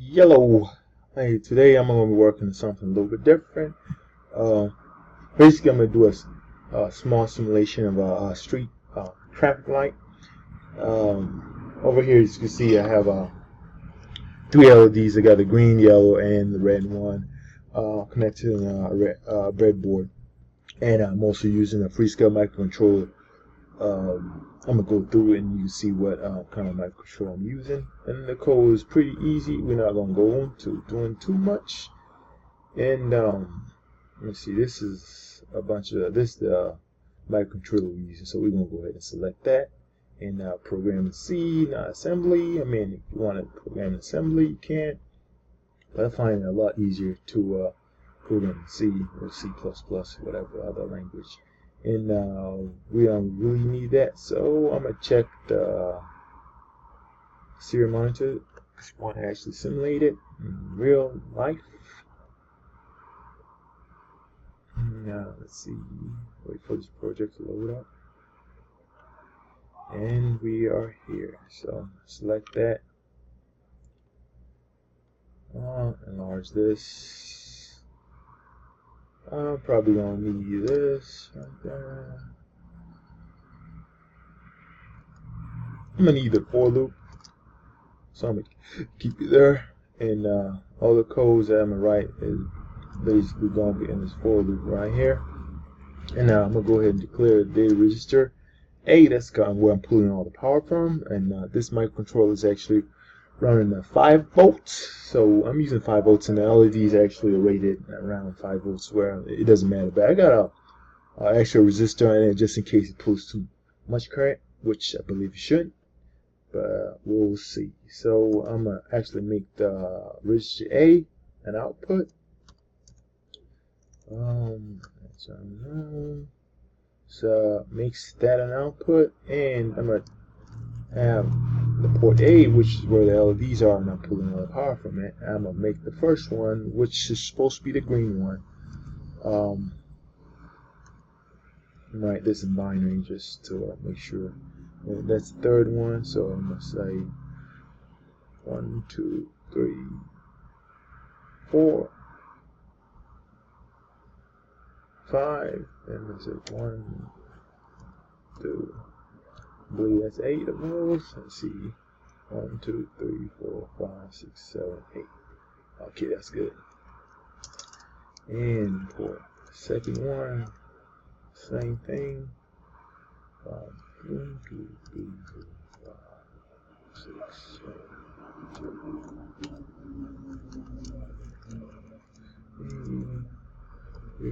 Yellow. Hey, today I'm going to be working on something a little bit different. Uh, Basically, I'm going to do a small simulation of a street traffic light. Over here, as you can see, I have three LEDs. I got the green, yellow, and the red one connected to a breadboard. And I'm also using a Freescale Miccontroller. I'm gonna go through it and you can see what kind of microcontroller I'm using. And the code is pretty easy. We're not gonna go into doing too much. And let me see. This is a bunch of the microcontroller we're using. So we're gonna go ahead and select that. And program in C, not assembly. I mean, if you want to program in assembly, you can. But I find it a lot easier to program in C or C++, whatever other language. And we don't really need that, so I'm gonna check the serial monitor because we want to actually simulate it in real life. Now let's see, wait for this project to load up, and we are here. So select that, enlarge this. I'm probably gonna need this right there. I'm gonna need the for loop, so I'm gonna keep it there. And all the codes that I'm gonna write is basically gonna be in this for loop right here. And now I'm gonna go ahead and declare the data register A. That's kind of where I'm pulling all the power from. And this microcontroller is actually running at 5 volts, so I'm using 5 volts, and the LEDs actually are rated around 5 volts, where it doesn't matter. But I got a extra resistor in it just in case it pulls too much current, which I believe it shouldn't, but we'll see. So I'm gonna actually make the register A an output. So makes that an output, and I'm gonna have the port A, which is where the LEDs are, and I'm pulling all the power from it. I'm gonna make the first one, which is supposed to be the green one. Write this in binary just to make sure. And that's the third one, so I'm gonna say 1, 2, 3, 4, 5, and I'm gonna say 1, 2. I believe that's 8 of those. Let's see. 1, 2, 3, 4, 5, 6, 7, 8. Okay, that's good. And for the second one, same thing. 1, 2, 3, 4, 5, 6, 7, 8.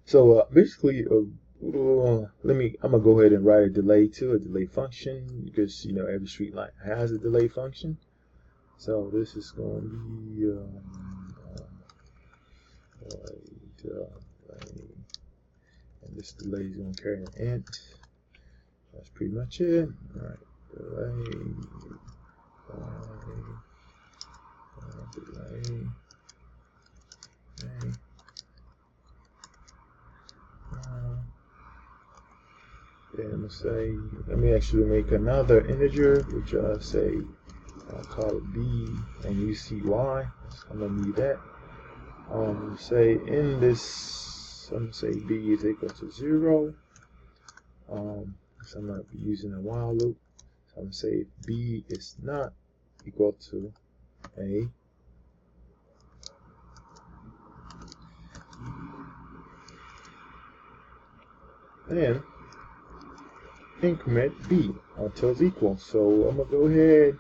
So basically, I'm gonna go ahead and write a delay to a delay function, because every street light has a delay function. So this is going to be delay, and this delay is going to carry an int. That's pretty much it. All right, delay. And I'm gonna say, let me actually make another integer, which I'll say, I'll call it B, and you see why. I'm gonna need that. Say in this, I'm gonna say B is equal to 0. So I'm gonna be using a while loop. So I'm gonna say if B is not equal to A, then increment B until it's equal. So I'm gonna go ahead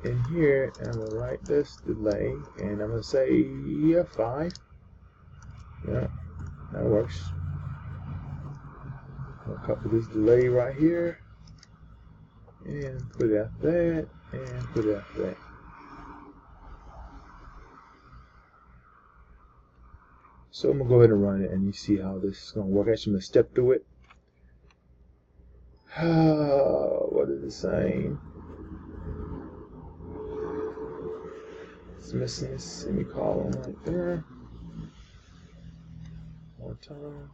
in here and I'm gonna write this delay, and I'm gonna say 5. Yeah, that works. I'll copy this delay right here and put it after that, and put it after that. So I'm gonna go ahead and run it, and you see how this is gonna work. Actually, I'm gonna step through it. What is it saying? It's missing a semicolon right there. One time.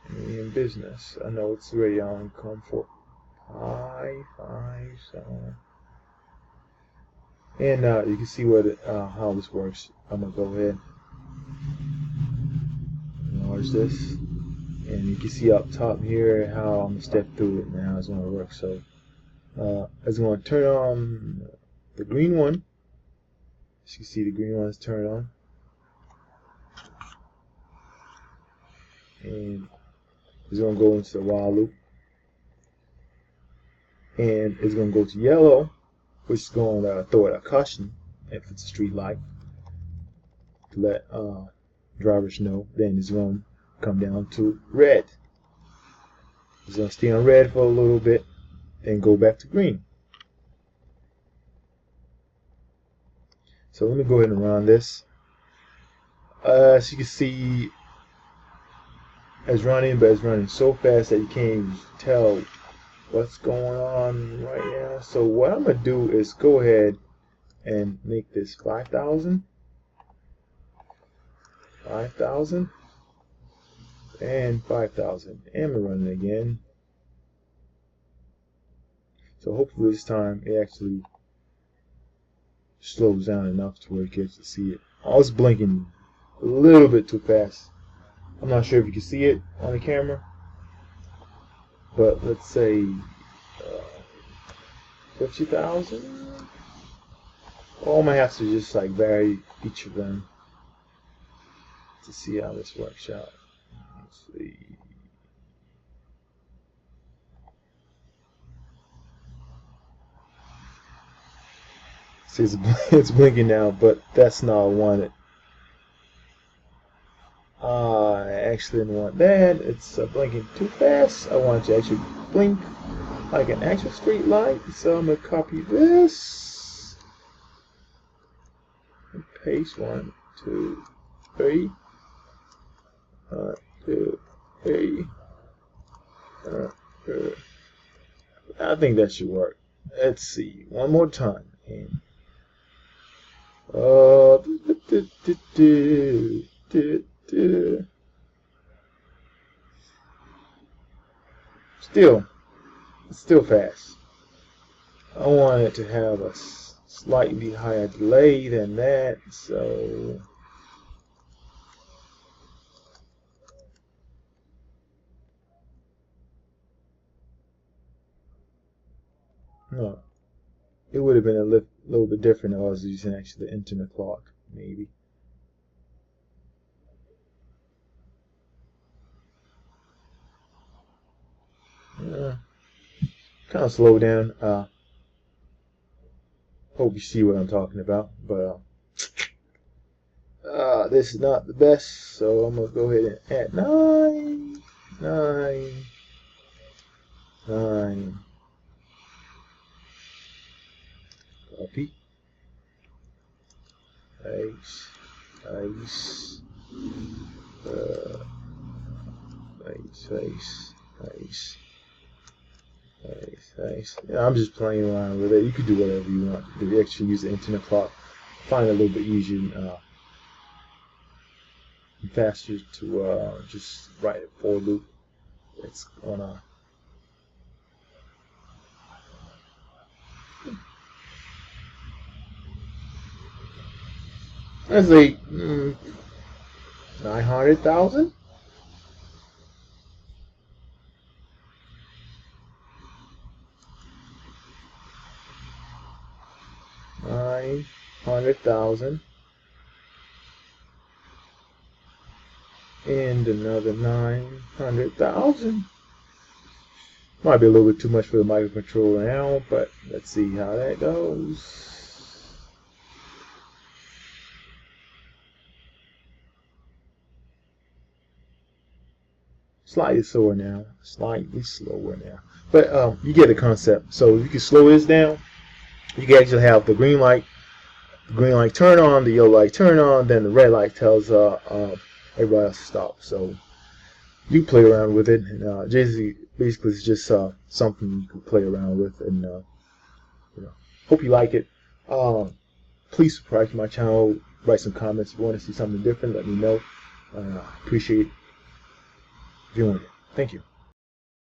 And business. I know it's ready on come for 7. And you can see what how this works. I'm gonna go ahead and enlarge this, and you can see up top here how I'm gonna step through it and how it's gonna work. So it's gonna turn on the green one. As you can see, the green one is turned on, and it's gonna go into the while loop, and it's gonna go to yellow, which is going to throw out a caution if it's a street light to let drivers know. Then it's going to come down to red. It's going to stay on red for a little bit, then go back to green. So let me go ahead and run this. As you can see, it's running, but it's running so fast that you can't even tell what's going on right now. So what I'm gonna do is go ahead and make this 5,000, and 5,000, and we're running again. So hopefully this time it actually slows down enough to where you can see it. I was blinking a little bit too fast. I'm not sure if you can see it on the camera, but let's say 50,000. Oh, I'm gonna have to just like vary each of them to see how this works out. Let's see. See, it's blinking now, but that's not what I wanted. I actually didn't want that. It's blinking too fast. I want it to actually blink like an actual street light. So I'm gonna copy this and paste 1, 2, 3. 1, 2, 3. I think that should work. Let's see one more time. And still fast. I want it to have a slightly higher delay than that, so no, it would have been a little bit different if I was using actually the internet clock, maybe. Kind of slow down. Hope you see what I'm talking about, but this is not the best, so I'm gonna go ahead and add 9. Copy. Paste. Yeah, I'm just playing around with it. You could do whatever you want to do. You actually use the internet clock. Find it a little bit easier and faster to just write a for loop. It's gonna let's say 900,000. 900,000 and another 900,000. Might be a little bit too much for the microcontroller now, but let's see how that goes. Slightly slower now, but you get the concept. So you can slow this down. You can actually have the green light turn on, the yellow light turn on, then the red light tells everybody else to stop. So you play around with it, and basically it's just something you can play around with, and hope you like it. Please subscribe to my channel, write some comments if you want to see something different. Let me know. Appreciate viewing it. Thank you.